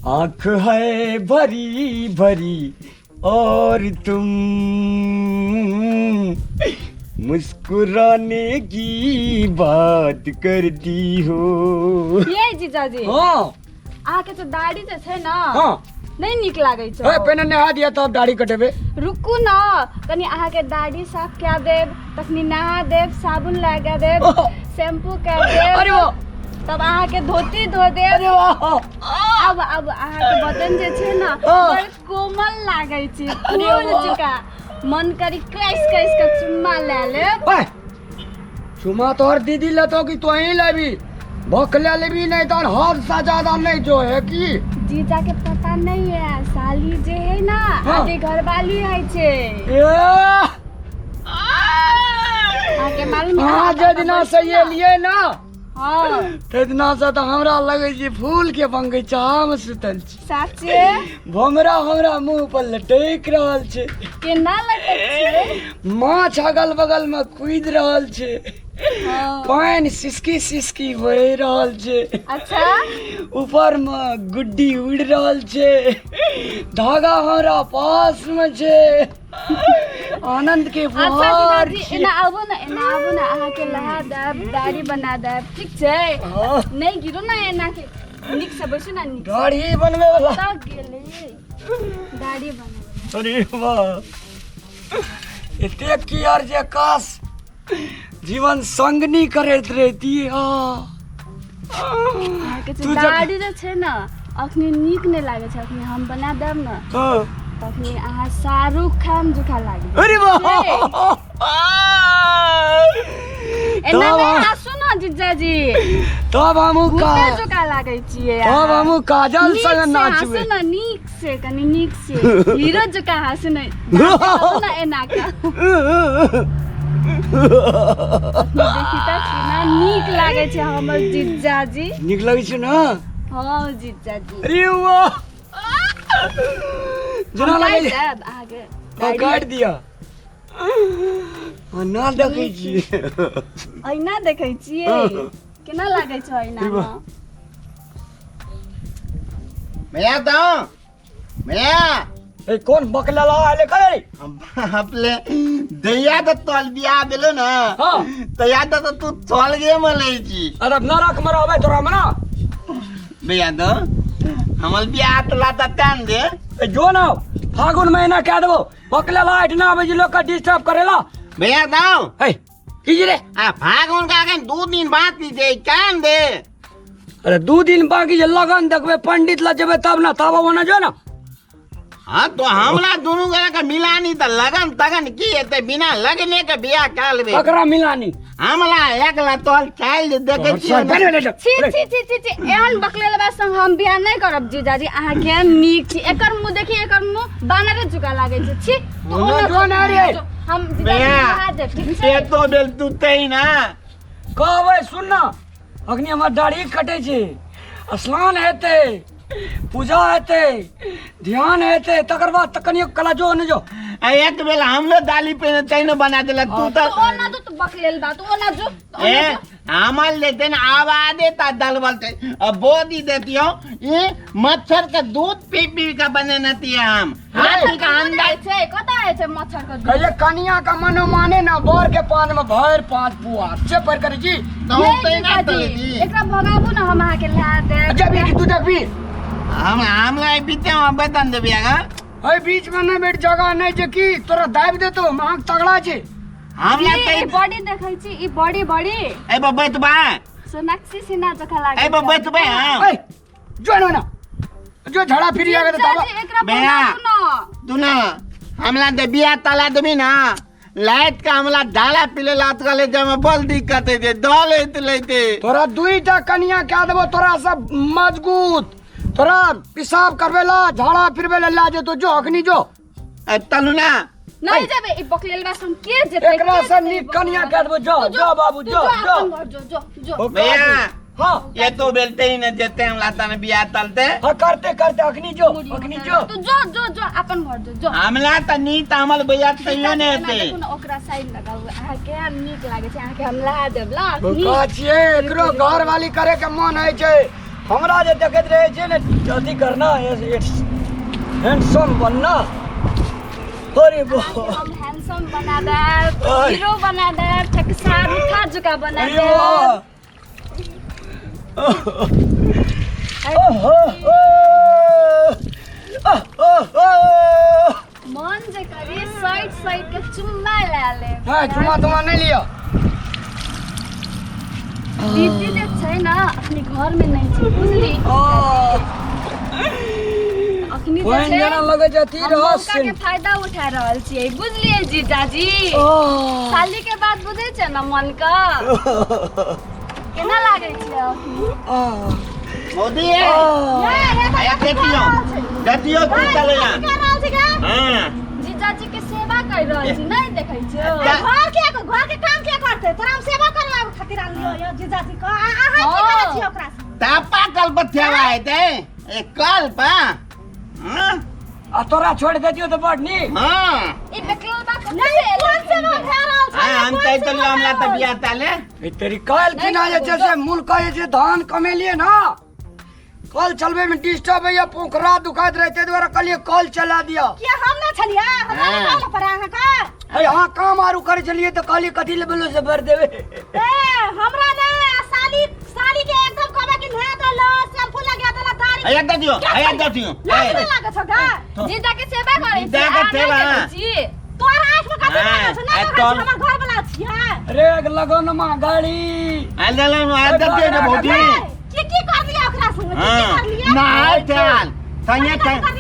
आँख है भरी भरी और तुम मुस्कुराने की बात करती हो। ये जीजाजी हाँ आके तो दाढ़ी तो छे ना हाँ नहीं निक लागे छ। पहले नहा दिया तो अब दाढ़ी कटेबे। रुकू न कनी आके दाढ़ी साफ क्या देब तखनी नहा देब साबुन लगा देब शैम्पू कर देब अरे वाह तब आके धोती धो देब। अरे वाह अब आके बदन जे छे ना बड़ कोमल लागे छै फूल जका मन करी कैस के चुम्मा ले लेब। ओए चुमा तोहर दीदी लेतो कि तो ही लेबी भूख ले लेबी नहीं तो हाथ सा ज्यादा नहीं जो है कि जीजा के पता नहीं है साली जे है ना आगे घर वाली है छे। आके मालूम हाँ जे दिना से ये लिए ना हाँ ते दिना से तो हमरा लगे छै फूल के बगीचा में सुतल छी। साचे भमरा हमरा मुंह पर लटक रहल छै केना लटक छे माछ अगल बगल में कूद रहल छै पानी सिसकी सिसकी बह रहल छै। अच्छा ऊपर में गुड्डी उड़ रहल छै धागा हमरा पास में छै आनंद के फुहार अच्छा एना आबो ना अहाँ के लहा देब दाढ़ी बना देब ठीक छै। नहीं गिरो ना एना के निक से बैसो ना निक दाढ़ी बनवे वाला तक गेले दाढ़ी बना। अरे वाह एते की यार जे काश जीवन संगनी करैत रहती तू दाढ़ी जे छै ना अखनी नीक नहीं लागे छै अखनी हम बना देब ना तखनी अहाँ शाहरुख खान जका लागे। अरे वाह एना नहीं हंसू ना जीजाजी तब हमू का जका लागे छियै तब हमू काजल संग नाचबे। हंसू ना नीक से कनी नीक से हीरो जका हंसू ना एना का देखी त केना नीक लागे छै हमर जीजाजी। नीक लगै छै ना हाँ जीजाजी। अरे वाह जना लगे आगे काट दिया ना देखै छी ऐना देखै छियै केना लागे छै ऐना में मैं तो मैं ए कौन बकला आले करे आपले दैया तो तोल बिया देलो ना हां तैया तो तू चल गे मलै छी। अरे नरक में रहबे तोरा मना भैया तो हमल बिया तला तान दे जो ना फागुन महीना कह देबो बकला लाइट ना बजे लोग का डिस्टर्ब करेला भैया तो ए की रे आ फागुन का के 2 दिन बाद दे कान दे। अरे 2 दिन बाकी जे लगन देखबे पंडित ला जेबे तब ना तब होना जो ना। हाँ तो हमला दोनों गला का मिलानी तो लगन तगन की है बिना लगने के बिया काल बे ककरा मिलानी हमला एकला तोल चाइल्ड देखे छी एहन बकलेलबा संग हम बियाह नहीं करब जीजाजी। अहाँ के नीक छी एकर मुंह देखी एकर मुंह बानर जुका लागे छै छी जो ना रे हम जीजाजी नहा देब ठीक छै। ये तो बेल तू तई ना कहबै सुन ना अखनी हमर दाढ़ी कटे छै स्नान हेतै पूजा हेतै ध्यान हेतै तकर बाद तकनियो कला जो न जो एक बेला हमलो दाली पे तैनो बना देला तू तो ओना तो बकलेल बा तो ओना जो ए हमल देते ना आवाजे ता दल बोलते अब बोदी देती हो ये मच्छर का दूध पी पी का बने नती हम हाथी का अंडा छै कता है छै मच्छर का दूध कहिए कनिया का मनो माने ना बोर के पान में भर 5 पुआ से पर करे जी तो तई ना तले जी एकरा भगाबू ना हम आके ला दे जब ये तू देखबी हमला बीते में बतन दे बिया ए बीच में ना बैठ जगह नहीं जे की तोरा दाब दे तो मांग तगड़ा छै हमला ई तई बॉडी देखै छी ई बॉडी ए बब्बे तू बा सोनाक्षी सिन्हा जका लागे ए बब्बे तू बा ए जो ना जो झड़ा फिरी आवे तो दाबा एकरा बेया। भगाबू ना तू ना हमला दे बिया तला देबी ना लाइट का हमला डाला पिले लात गले जब बल दिक्कत है दल लेते तोरा दुईटा कनिया क्या देबो तोरा सब मजबूत तोरा पेशाब करवेला झाड़ा फिरवेला ला जे तो जो अखनी जो तलू ना नहीं जाबे ई बकलेलबा संग के जेते एकरा से नीक कनिया कह देबो जो जो बाबू जो जो जो भैया हाँ ये तो बेलते ही न देते हम लाता ने बिया तलते हाँ करते करते अखनी जो तू जो अपन घर जो हमला त नी तामल भैया तइयो ने हेते ओकरा साइड लगाउ अहाँ के नीक लागे छै अहाँ के हम ला देब ला का छिए एकरो घर वाली करे के मन है छै हमरा जे देखैत रहे छै ने अथी करना हैंडसम बनना अरे बो हम हैंडसम बना देब हीरो बना देब ठकसा रुखा जुका बना अरे देब मन जे करी साइड साइड के चुम्मा ले ले हां चुमा नहीं लिया दीदी जे छै ना अपने घर में नहीं छै बुझली अखनी जे कोई छै जना लगे जती हम रहस मौका के फायदा उठा रहल छियै बुझलिए जीजाजी साली के बात बुझै छै ना मन का केना लागै छै अखनी मोदी आया देखियो तू चले यहाँ हाँ जीजाजी के सेवा कर रहल छी नहीं देखै छै घर के काम के करते तोरा हम सेवा करवाब खातिर आलियो यो जीजाजी को अहाँ की करै छी ओकरा से तापा कल पर थेवा है ते ए कल पा हाँ आ तोरा छोड़ देतियो तो बढ़नी हाँ ई बेकलो बात नहीं कौन सेवा भए रहल छै हम तो मामला तो बिया ताले ए तेरी काल की ना जे छै से मुल्क के जे धान कमेलिए ना कल चलबे में डिस्टर्ब है या पोखरा दुखात रहते द्वारा कल ये कल चला दिया कि हम ना छलिया हमरा काम पर अहाँ का है हां काम आरू करे चलिए तो कल कथि ले बोलो से भर देवे ए हमरा ने साली के एकदम कहबे कि नहा देलो शैम्पू लगा देला दाढ़ी आया देखियो लाज नहीं लागे छ का जीजा के सेवा करै छी जीजा के सेवा, तोर आंख में कथि लागे छ ना हाँ, देखै छी हमर घर वाला छियै अरे लगन में गाड़ी आले आ देखियो ना भौजी की कर दिया ओकरा संग की हाँ कर लिया ना चल तने करना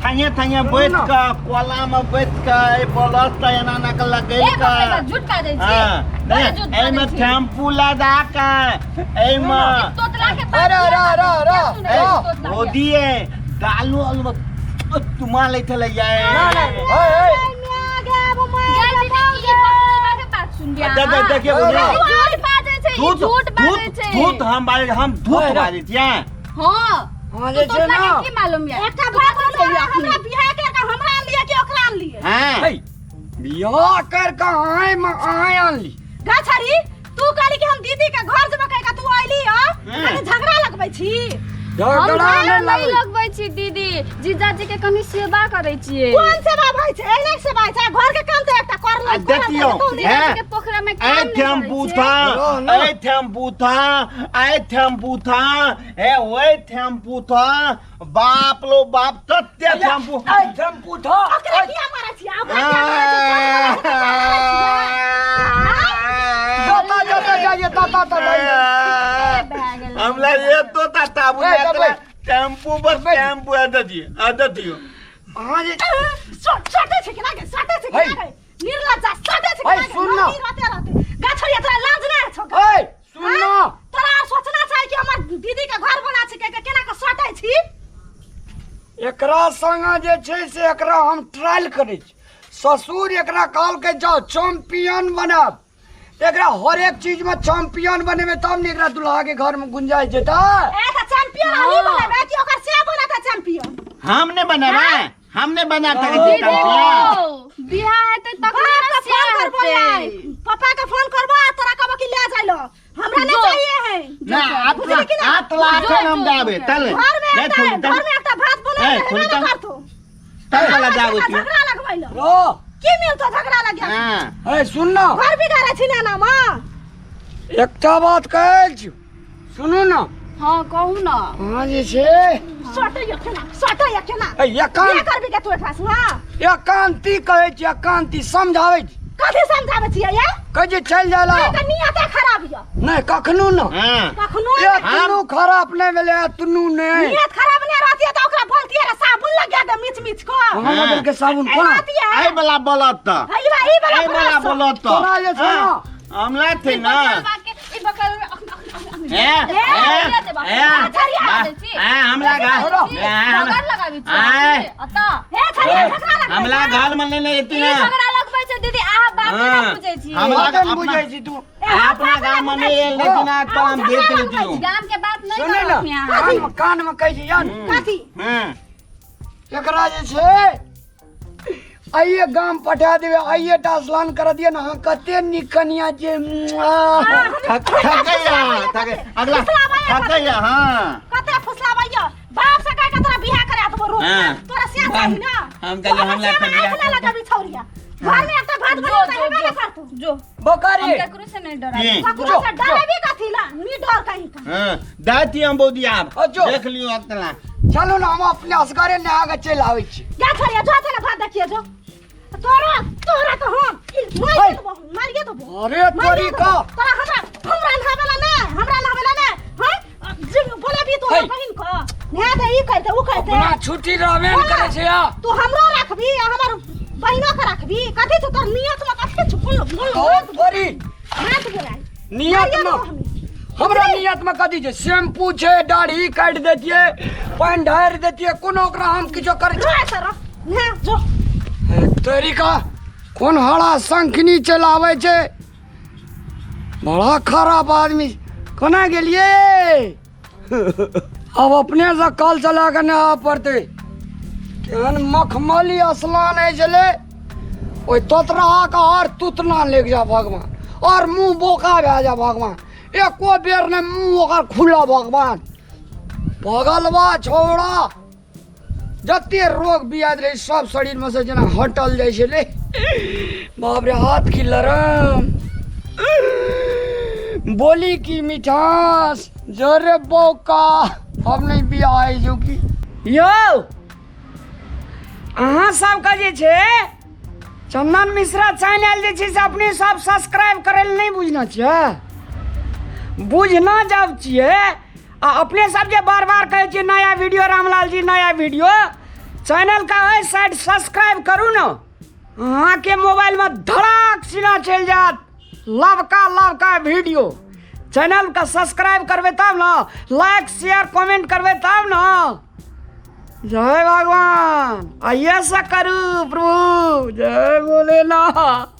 कहिए तने बैठ का कोला में बैठ का ए बलस तना ना के लगे ए का बाप रे झूठ का दै छी हां ए में टेम्पू लगा के ए में तोतला के अरे मोदी दालू आलू तुम्हारे ले चले जाए देखिए झूठ हम झूठ बाजे छियै हां हां जे छै ना की मालूम है एकटा बात बोलिए हमरा बियाह के हमरा लिए कि ओकरा लिए हां बियाह कर के आए में आए आनली गाछरी तू कहली कि हम दीदी के घर जेबे कह के तू आइली हो कनी झगड़ा लगबै छी झगड़ा नहीं लगबै छी दीदी जीजाजी के कनी सेवा करै छियै कोन सेवा भाई छै एने सेवा छै घर के काम तो एकटा कर ले देखियो जीजाजी के पोखरा में काम नहीं टेम्पू करै था छियै। टेम्पू था ए वही टेम्पू था बाप लो बाप सत्य टेम्पू आई टेम्पू था ओकरा किया मारै छी ओकरा किया मारै छी जाता हमला ये तो ताबू टेम्पू पर टेम्पू आदत हियो हां जे सटे छै कि ना के सटे छै कि ना के निर्लज्जा सटे छै कि ना के सुन ना गाछरी तोरा लाज नै छौ ए सुन ना तोरा सोचना छै कि हमर दीदी के घर बना छै के केना के सटे छी एकरा संग जे छै से एकरा हम ट्रायल करै छी ससुर एकरा कहल के जाओ चैंपियन बनब एकरा हर एक चीज में चैंपियन बनेबे तब ने एकरा दुल्हा के घर में गुंजाइश जेता ए त चैंपियन हम बनेबे कि ओकर से बनता चैंपियन हमने बनाता बियाह है तो तकरा से करबो पापा के फोन करबो तोरा कहबो कि ले जाइलो हमरा नहीं चाहिए है ना आठ लाख हम दाबे चल घर में एकटा भात बना ए, के खोल ना तब। करतो तब चला जाओ तू झगड़ा लगबैलो रो की मिलतो झगड़ा लगे हां ए सुन ना घर बिगाड़े छी ना मां एकटा बात कहै छी सुनू ना हां कहू ना हां जे छै सटे यखना ए एकांत ये करबी के तू एकरा से हां एकांती कहै छी एकांती समझाबै छी कथि समझाबे छियै ये कह जे चल जाला त नियते खराब ये नहीं कखनो ना हां कखनो तनु खराब नहीं भेले तनु नहीं नियत खराब नहीं रहती है तो ओकरा बोलती है साबुन लगा दे मिच को हम बदल के साबुन कोना रहती है आई वाला बोलत त ई वाला बोलत त तोरा जे छै ना हमला थे ना हमला घर में लेने एती ना दीदी आ बात ना बुझै छी बात नहीं बुझै छी तू अपना गांव में ले लेती ना तो हम देख लेती हूं गांव के बात नहीं सुने करो ना यहाँ कान में कहै छी जान कथि एकरा जे छै आइए गाम पठा देवे आइए टासलान कर दिए ना हाँ कते निकनिया जे थकैया अगला थकैया हाँ कते फुसलावैया बाप से कह के तोरा बियाह करे तो रोज हाँ। तोरा से चाहिए ना हम कहले हमला के बियाह लगा भी छौरिया घर में एक तो भात बना के हेबे कर तू जो बकारी हम केकरो से नहीं डरा ये। ककरो से डरे भी कथी ला नी डर कहीं का हाँ दाती हम बोदी आप जो। देख लियो अतला चलो ना हम अपने असगरे नहा के चल आवे छी जा छोरिया जो चला भात देखिए जो तोरा तोरा तो हम मारिए तो अरे तोरी का तोरा हमरा नहावेला ना हमरा नहावेला ना हां बोले भी तोरा बहिन को नहा दे ई करते ऊ करते अपना छुट्टी रहबे न करे छै या तू हमरो रखबी हमर बहिनो के रखबी कथी तो तोर नियत में कथी छुपल ओ तोरी मत बोलाई नियत में हमरा नियत में कथी छै शैम्पू छै दाढ़ी काट देतिए पानी ढार देतिए कोनो ओकरा हम किछो कर जो सर नहा जो तरीका कौन हड़ा शंखनी चलावे छे बड़ा खराब आदमी कोना गेलिए अब अपने से कल चला के नहा पड़ते केहन मखमली स्नान है चले ओई तोतरा का और तुतना लेग जा भगवान और मुंह बोका भे जा भगवान एको बेर ने मुंह ओकर खुला भगवान भगलवा छोड़ा जते रोग बियाद रहे सब शरीर में से जना हटल जाय छे ले बाप रे हाथ की लरम बोली की मिठास जोरे बौका अब नहीं बियाह है जो की यो अहाँ सबका जे छे चंदन मिश्रा चैनल जे छे से अपने सब सब्सक्राइब करे नहीं बुझना चाहिए बुझना जब चाहिए अपने सब जे बार बार कहे छे नया वीडियो रामलाल जी नया वीडियो चैनल का है साइड सब्सक्राइब करू ना अहाँ के मोबाइल में धड़ाक सीना चल जात लवका वीडियो चैनल का सब्सक्राइब करबे तब ना लाइक शेयर कमेंट करबे तब ना जय भगवान आइए सा करू प्रभु जय भोलेनाथ।